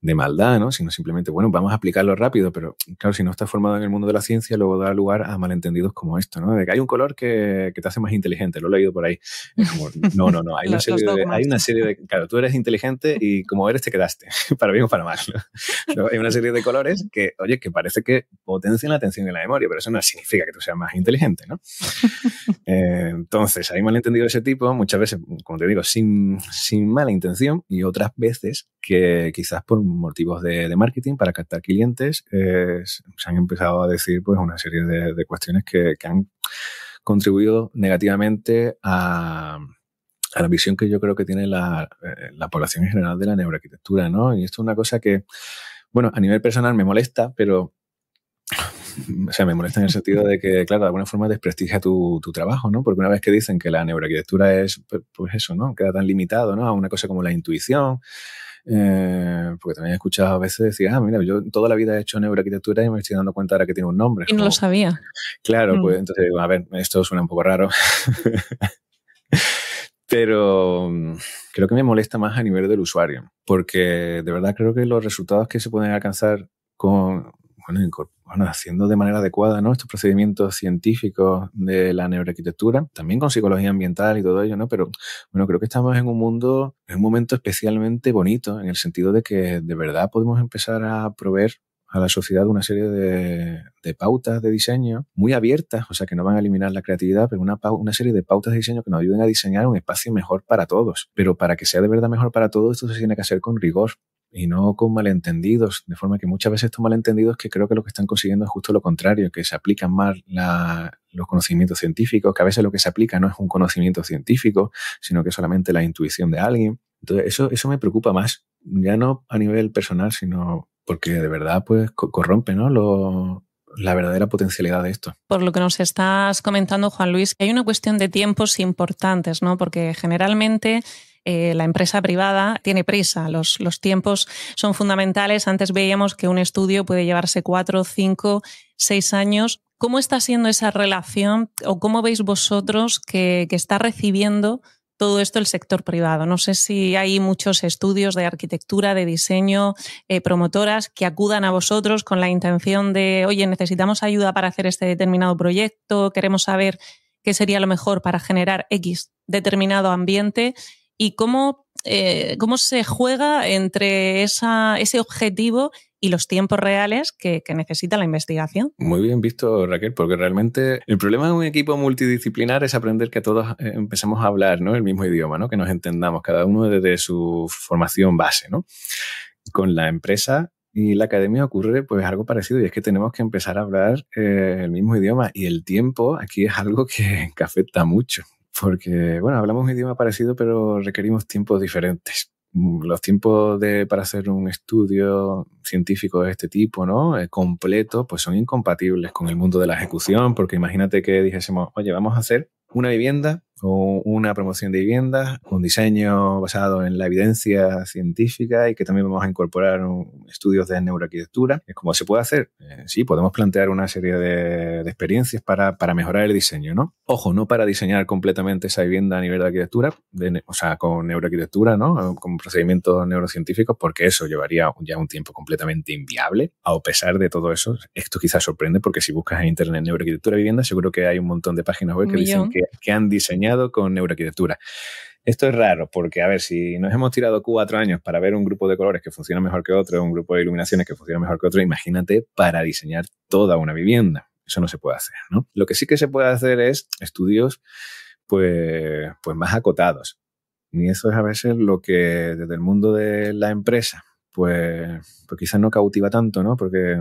maldad, ¿no? Sino simplemente, bueno, vamos a aplicarlo rápido, pero claro, si no estás formado en el mundo de la ciencia, luego da lugar a malentendidos como esto, ¿no? De que hay un color que te hace más inteligente, lo he leído por ahí. Es como, no, hay una serie de, claro, tú eres inteligente y como eres te quedaste, para bien o para mal, ¿no? Hay una serie de colores que, oye, que parece que potencian la atención y la memoria, pero eso no significa que tú seas más inteligente, ¿no? Entonces, hay malentendidos de ese tipo, muchas veces, como te digo, sin mala intención, y otras veces que quizás por motivos de marketing para captar clientes se han empezado a decir pues una serie de cuestiones que han contribuido negativamente a la visión que yo creo que tiene la población en general de la neuroarquitectura, ¿no? Y esto es una cosa que, bueno, a nivel personal me molesta, pero o sea, me molesta en el sentido de que, claro, de alguna forma desprestigia tu trabajo, ¿no? Porque una vez que dicen que la neuroarquitectura es, pues eso, ¿no? Queda tan limitado, ¿no? A una cosa como la intuición. Porque también he escuchado a veces decir, mira, yo toda la vida he hecho neuroarquitectura y me estoy dando cuenta ahora que tiene un nombre. Y no lo sabía. Claro, pues entonces digo, a ver, esto suena un poco raro. Pero creo que me molesta más a nivel del usuario, porque de verdad creo que los resultados que se pueden alcanzar haciendo de manera adecuada, ¿no? Estos procedimientos científicos de la neuroarquitectura, también con psicología ambiental y todo ello, ¿no? Pero bueno, creo que estamos en un momento especialmente bonito, en el sentido de que de verdad podemos empezar a proveer a la sociedad una serie de pautas de diseño muy abiertas, o sea, que no van a eliminar la creatividad, pero una serie de pautas de diseño que nos ayuden a diseñar un espacio mejor para todos. Pero para que sea de verdad mejor para todos, esto se tiene que hacer con rigor y no con malentendidos, de forma que muchas veces estos malentendidos, que creo que lo que están consiguiendo es justo lo contrario, que se aplican mal los conocimientos científicos, que a veces lo que se aplica no es un conocimiento científico, sino que es solamente la intuición de alguien. Entonces eso me preocupa más, ya no a nivel personal, sino porque de verdad pues corrompe, ¿no? La verdadera potencialidad de esto. Por lo que nos estás comentando, Juan Luis, hay una cuestión de tiempos importantes, ¿no? Porque generalmente la empresa privada tiene prisa, los tiempos son fundamentales. Antes veíamos que un estudio puede llevarse 4, 5, 6 años. ¿Cómo está siendo esa relación o cómo veis vosotros que está recibiendo todo esto el sector privado? No sé si hay muchos estudios de arquitectura, de diseño, promotoras que acudan a vosotros con la intención de, oye, necesitamos ayuda para hacer este determinado proyecto, queremos saber qué sería lo mejor para generar X determinado ambiente, y cómo se juega entre ese objetivo y los tiempos reales que necesita la investigación. Muy bien visto, Raquel, porque realmente el problema de un equipo multidisciplinar es aprender que todos empecemos a hablar, ¿no? El mismo idioma, ¿no? Que nos entendamos, cada uno desde su formación base, ¿no? Con la empresa y la academia ocurre pues algo parecido, y es que tenemos que empezar a hablar el mismo idioma, y el tiempo aquí es algo que afecta mucho. porque, bueno, hablamos un idioma parecido, pero requerimos tiempos diferentes. Los tiempos para hacer un estudio científico de este tipo, ¿no? Completo, pues son incompatibles con el mundo de la ejecución, porque imagínate que dijésemos, oye, vamos a hacer una vivienda o una promoción de viviendas con diseño basado en la evidencia científica y que también vamos a incorporar estudios de neuroarquitectura. ¿Cómo se puede hacer? Sí, podemos plantear una serie de experiencias para mejorar el diseño, ¿no? Ojo, no para diseñar completamente esa vivienda a nivel de arquitectura, o sea, con neuroarquitectura, ¿no? Con procedimientos neurocientíficos, porque eso llevaría ya un tiempo completamente inviable. A pesar de todo eso, esto quizás sorprende, porque si buscas en internet neuroarquitectura de vivienda, seguro que hay un montón de páginas web que dicen que han diseñado con neuroarquitectura. Esto es raro porque, a ver, si nos hemos tirado 4 años para ver un grupo de colores que funciona mejor que otro, un grupo de iluminaciones que funciona mejor que otro, imagínate para diseñar toda una vivienda. Eso no se puede hacer, ¿no? Lo que sí que se puede hacer es estudios pues más acotados. Y eso es a veces lo que desde el mundo de la empresa pues quizás no cautiva tanto, ¿no? Porque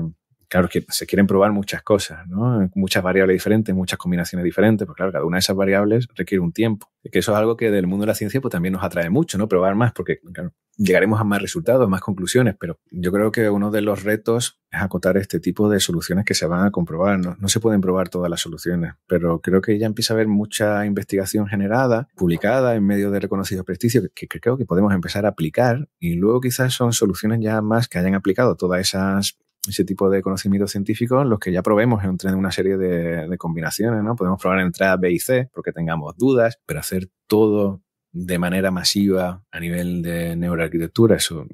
claro, que se quieren probar muchas cosas, ¿no? Muchas variables diferentes, muchas combinaciones diferentes, pues claro, cada una de esas variables requiere un tiempo. Y que eso es algo que del mundo de la ciencia pues también nos atrae mucho, ¿no? Probar más, porque claro, llegaremos a más resultados, más conclusiones, pero yo creo que uno de los retos es acotar este tipo de soluciones que se van a comprobar. No se pueden probar todas las soluciones, pero creo que ya empieza a haber mucha investigación generada, publicada en medios de reconocido prestigio, que creo que podemos empezar a aplicar, y luego quizás son soluciones ya más que hayan aplicado todas ese tipo de conocimientos científicos, los que ya probemos entre una serie de combinaciones, ¿no? Podemos probar entradas B y C porque tengamos dudas, pero hacer todo de manera masiva a nivel de neuroarquitectura, eso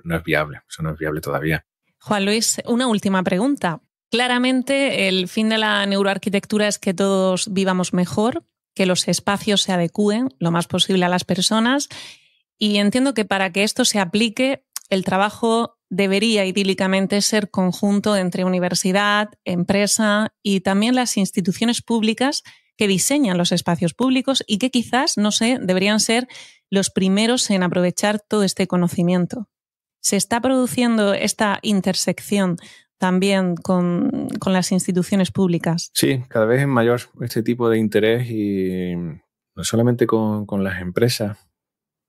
no es viable, eso no es viable todavía. Juan Luis, una última pregunta. Claramente el fin de la neuroarquitectura es que todos vivamos mejor, que los espacios se adecúen lo más posible a las personas, y entiendo que para que esto se aplique, el trabajo debería idílicamente ser conjunto entre universidad, empresa y también las instituciones públicas que diseñan los espacios públicos y que quizás, no sé, deberían ser los primeros en aprovechar todo este conocimiento. ¿Se está produciendo esta intersección también con las instituciones públicas? Sí, cada vez es mayor este tipo de interés, y no solamente con las empresas,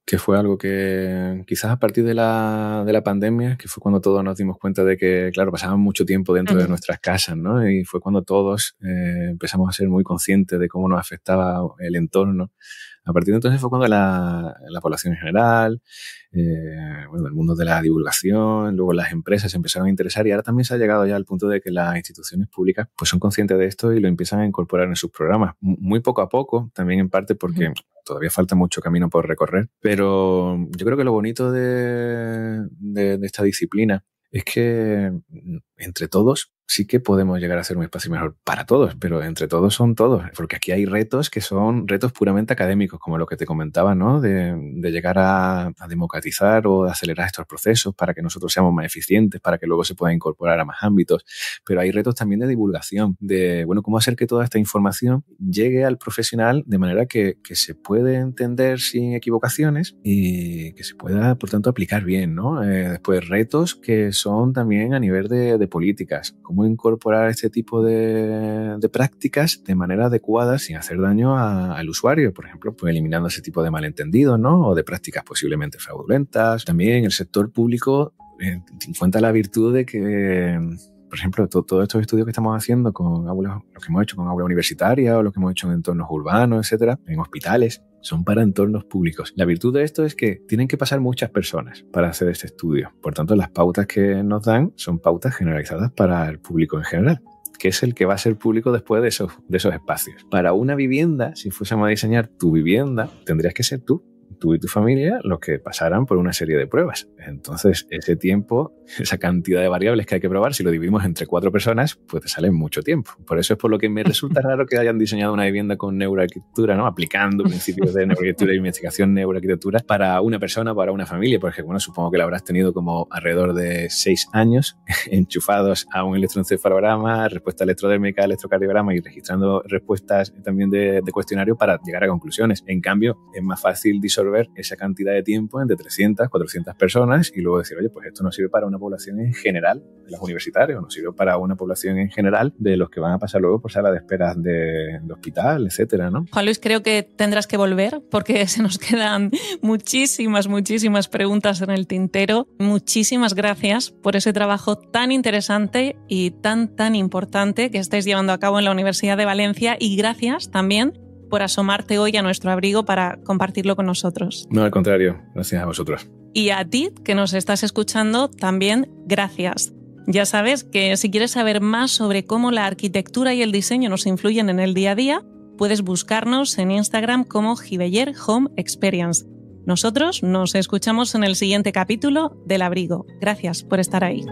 que fue algo que quizás a partir de la pandemia, que fue cuando todos nos dimos cuenta de que, claro, pasábamos mucho tiempo dentro de nuestras casas, ¿no? Y fue cuando todos empezamos a ser muy conscientes de cómo nos afectaba el entorno. A partir de entonces fue cuando la población en general, el mundo de la divulgación, luego las empresas se empezaron a interesar, y ahora también se ha llegado ya al punto de que las instituciones públicas pues son conscientes de esto y lo empiezan a incorporar en sus programas. Muy poco a poco, también en parte porque todavía falta mucho camino por recorrer, pero yo creo que lo bonito de esta disciplina es que entre todos sí que podemos llegar a ser un espacio mejor para todos, pero entre todos son todos, porque aquí hay retos que son retos puramente académicos, como lo que te comentaba, ¿no? De llegar a democratizar o de acelerar estos procesos para que nosotros seamos más eficientes, para que luego se pueda incorporar a más ámbitos. Pero hay retos también de divulgación, de, bueno, cómo hacer que toda esta información llegue al profesional de manera que se puede entender sin equivocaciones y que se pueda, por tanto, aplicar bien, ¿no? Después, retos que son también a nivel de políticas, cómo incorporar este tipo de prácticas de manera adecuada sin hacer daño al usuario, por ejemplo, pues eliminando ese tipo de malentendidos, ¿no? O de prácticas posiblemente fraudulentas. También el sector público cuenta la virtud de que, por ejemplo, todos estos estudios que estamos haciendo con aulas, lo que hemos hecho con aula universitaria o lo que hemos hecho en entornos urbanos, etcétera, en hospitales, son para entornos públicos. La virtud de esto es que tienen que pasar muchas personas para hacer este estudio. Por tanto, las pautas que nos dan son pautas generalizadas para el público en general, que es el que va a ser público después de esos espacios. Para una vivienda, si fuésemos a diseñar tu vivienda, tendrías que ser tú y tu familia los que pasaran por una serie de pruebas. Entonces, ese tiempo, esa cantidad de variables que hay que probar, si lo dividimos entre 4 personas, pues te sale mucho tiempo. Por eso es por lo que me resulta raro que hayan diseñado una vivienda con neuroarquitectura, ¿no? Aplicando principios de neuroarquitectura y investigación neuroarquitectura para una persona, para una familia, porque, bueno, supongo que la habrás tenido como alrededor de 6 años enchufados a un electroencefalograma, respuesta electrodérmica, electrocardiograma y registrando respuestas también de cuestionario para llegar a conclusiones. En cambio, es más fácil disociar absorber esa cantidad de tiempo entre 300, 400 personas y luego decir, oye, pues esto no sirve para una población en general de los universitarios, no sirve para una población en general de los que van a pasar luego por sala de espera de hospital, etcétera, ¿no? Juan Luis, creo que tendrás que volver porque se nos quedan muchísimas preguntas en el tintero. Muchísimas gracias por ese trabajo tan interesante y tan importante que estáis llevando a cabo en la Universidad de Valencia, y gracias también por asomarte hoy a nuestro abrigo para compartirlo con nosotros. No, al contrario, gracias a vosotros. Y a ti, que nos estás escuchando, también gracias. Ya sabes que si quieres saber más sobre cómo la arquitectura y el diseño nos influyen en el día a día, puedes buscarnos en Instagram como Giveller Home Experience. Nosotros nos escuchamos en el siguiente capítulo del Abrigo. Gracias por estar ahí.